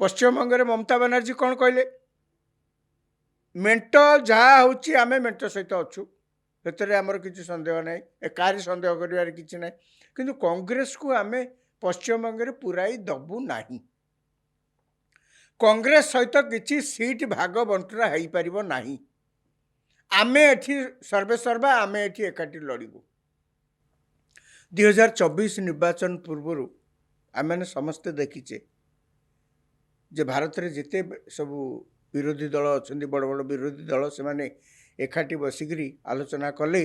पश्चिमबंग में ममता बनर्जी कौन कहले मेंट जहाँ हूँ आम मेंट सहित अच्छु से आमर किसी सन्देह ना कारी सन्देह कर कि ना कि कांग्रेस को आम पश्चिमबंग में पुराई दबू ना कांग्रेस सहित किसी सीट भाग बंटरा हो पार ना आम एठी सर्वे सर्वा आम एठी एकाठी लड़ू 2024 निर्वाचन पूर्व आम समस्ते देखीचे जे भारत में जिते सब विरोधी दल अच्छा बड़ बड़ विरोधी दल से माने एकाठी बसिकी आलोचना कले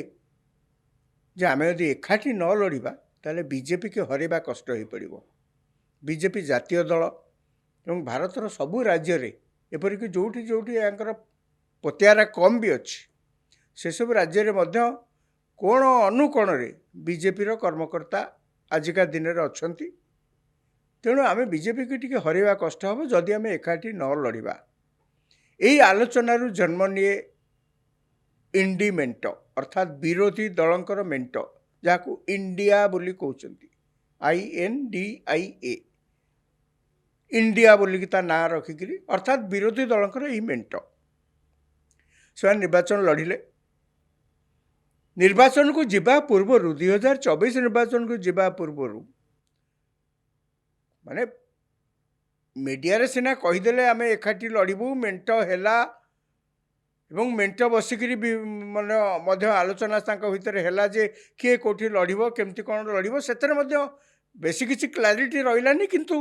जे आम यदि एकाठी न लड़वा ताले बीजेपी के हरवा कष्ट हो पड़ो बीजेपी जातीय दल एवं भारतर सबू राज्य रे एपरिक जोठी जोठी यांकर पतियारा कम भी अच्छी से सब राज्य रे मध्य कोण अनुकोण रे बीजेपी कर्मकर्ता आजिका दिन में अच्छा तेणु आम बीजेपी की टी हरवा कष्ट हम जदि आम एकाठी न लड़वा यही आलोचन जन्म निए इंडी मेंट अर्थात विरोधी दलंकर मेंट जहाँ इंडिया बोली कहते INDIA इंडिया बोलिकी ता ना रखिकी अर्थात विरोधी दलंकर यही मेंट से निर्वाचन लड़िले निर्वाचन को जीवा पूर्व 2024 निर्वाचन को जीवा पूर्व माने मीडिया रे सिना कहीदेले आम एकाठी लड़बू मेंट हैला एवं मेंट बसिकी माने आलोचना भितर है जे किए कौटी लड़ब केमती कौन लड़ब से बेसी किसी क्लारिटी रही किंतु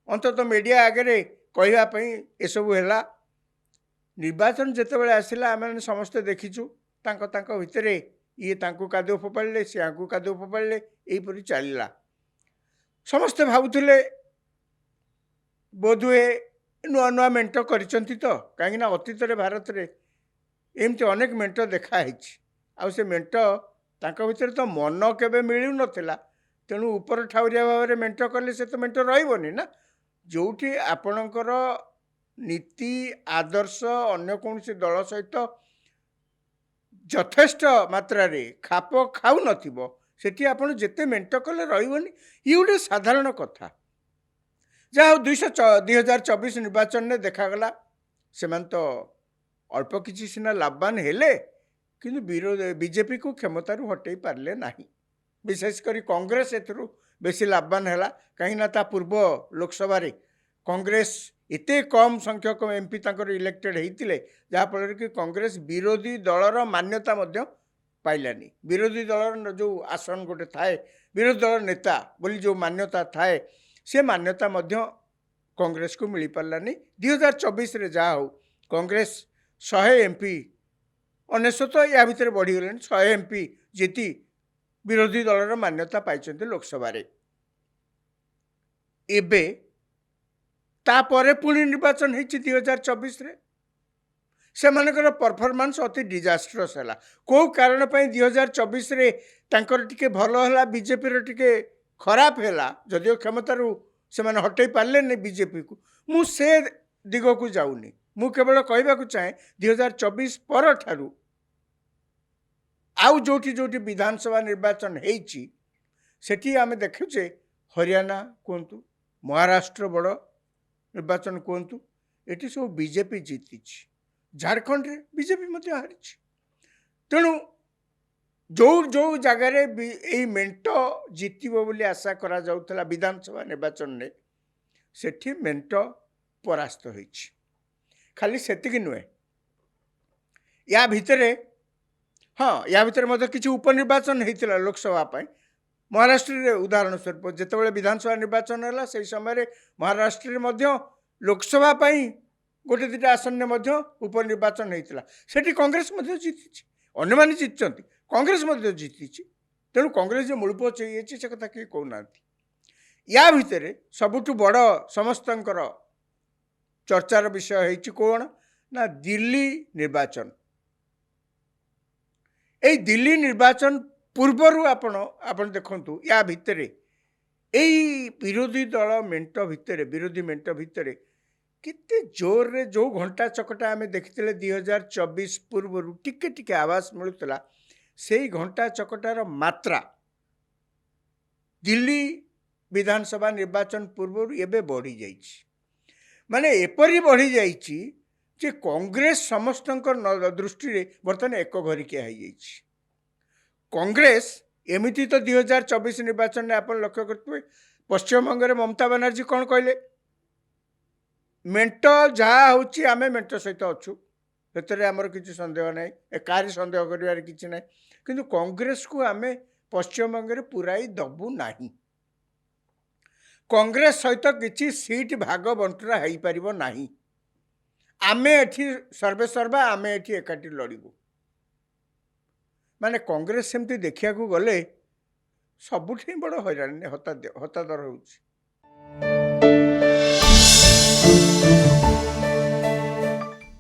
अंततः मीडिया आगे कहवाई एसबू है निर्वाचन जिते आसला आम समस्ते देखीचु भितर ये कादुओ फोपाड़े सी आंकू कादुओ फोपाड़े यहीपरी चलला समस्ते भावुले बोधुए नुआ नुआ मेंट कर तो कहीं अतीत भारत में एमती अनेक मेंट देखाई से मेंट भितर तो मन केवे मिलू नाला तेणु ऊपर ठाउरिया भाव में मेंट कले से तो मेंट रही ना जोठी आपणकर नीति आदर्श अन्य कौन दल सहित यथेष्ट मात्रा खाप खाऊ नठी आपड़ जिते मेंट कले रही ये गोटे साधारण कथा जहाँ 2024 निर्वाचन में देखागला से तो अल्प किसी सीना लाभवान हेले किंतु बीजेपी को क्षमतार हटई पारे ना विशेषकर कांग्रेस एथरू बेसी लाभवान है कहीं पूर्व लोकसभा कांग्रेस एते कम संख्यक एमपी तंकर इलेक्टेड होते जहाँफल कि कांग्रेस विरोधी दलर मान्यता पाइलानी विरोधी दलर जो आसन गोटे थाए विरोधी दल नेता बोली जो मान्यता थाए से मान्यता कांग्रेस को मिल पारानी 2024 रे जहाँ हो कांग्रेस 100 एमपी 99 या भितर बढ़ीगले 100 एमपी जीति विरोधी दलर मान्यता पाई लोकसभा एबे तापरे पुणी निर्वाचन हो 2024 रे से मानकर परफॉर्मेंस अति डिजास्ट्रस है कौ कारण 2024 रे तांकर टिके भल है बीजेपी टिके खराब है जदिव क्षमतार से हटई पारे नहीं बीजेपी को मु से दिग को जाऊनी मु केवल कहवाक चाहे 2024 पर ठारू आउ जोटी जोटी विधानसभा निर्वाचन होती सेठी आमे देखुचे हरियाणा कहतु महाराष्ट्र बड़ निर्वाचन कहतु ये सब बीजेपी जीति झारखंड रे बीजेपी हारी तेणु जो जो जगार यही मेंट जीतब बोली आशा करा जाउथला विधानसभा निर्वाचन में सेठी मेंट परास्त होइछि खाली सेतिक नुहे या भितरे हाँ या भितर किसी उपनिर्वाचन होता लोकसभा महाराष्ट्र रे उदाहरण स्वरूप जितेबाला विधानसभा निर्वाचन है से समय महाराष्ट्र में लोकसभा गोटे दुटा आसन में उपनिर्वाचन होता सेठी कांग्रेस जीति अन्य जीति कांग्रेस जीति तेणु कांग्रेस जो मूलपोच से कथा किए कहना या भितर सबुठ बड़ समस्त चर्चार विषय हो कौन ना दिल्ली निर्वाचन यही दिल्ली निर्वाचन पूर्वर आपण देखु या भितर यही विरोधी दल मेंट भितर विरोधी मेंट भितर कितने जोर रे जो घंटा चकटा आम देखते 2024 पूर्व टिके टिके आवाज मिलूला से घंटा चकटार मात्रा दिल्ली विधानसभा निर्वाचन पूर्व एबे बढ़ी जाइछि ମାନେ ଏପରି ବଢ଼ିଯାଇଛି ଯେ କଂଗ୍ରେସ ସମସ୍ତଙ୍କ ଦୃଷ୍ଟିରେ ବର୍ତ୍ତମାନ ଏକ ଘରିକିଆ ହେଇଯାଇଛି। କଂଗ୍ରେସ ଏମିତି ତ 2024 ନିର୍ବାଚନରେ ଆପଣ ଲକ୍ଷ୍ୟ କରୁଥିବେ, ପଶ୍ଚିମବଙ୍ଗରେ ମମତା ବାନାର୍ଜୀ କ'ଣ କହିଲେ? ମେଣ୍ଟ ଯାହା ହେଉଛି ଆମେ ମେଣ୍ଟ ସହିତ ଅଛୁ, ସେଥିରେ ଆମର କିଛି ସନ୍ଦେହ ନାହିଁ, କାହାରି ସନ୍ଦେହ କରିବାରେ କିଛି ନାହିଁ। କିନ୍ତୁ କଂଗ୍ରେସକୁ ଆମେ ପଶ୍ଚିମବଙ୍ଗରେ ପୁରାଇ ଦେବୁ ନାହିଁ। କଂଗ୍ରେସ ସହିତ କିଛି ସିଟ୍ ଭାଗ ବଣ୍ଟରା ହେଇପାରିବ ନାହିଁ। ଆମେ ଏଠି ସର୍ବେସର୍ବା, ଆମେ ଏଠି ଏକାଠି ଲଢ଼ିବୁ। ମାନେ କଂଗ୍ରେସ ସେମିତି ଦେଖିବାକୁ ଗଲେ ସବୁଠି ବଡ଼ ହଇରାଣ ହତାଦର ହେଉଛି।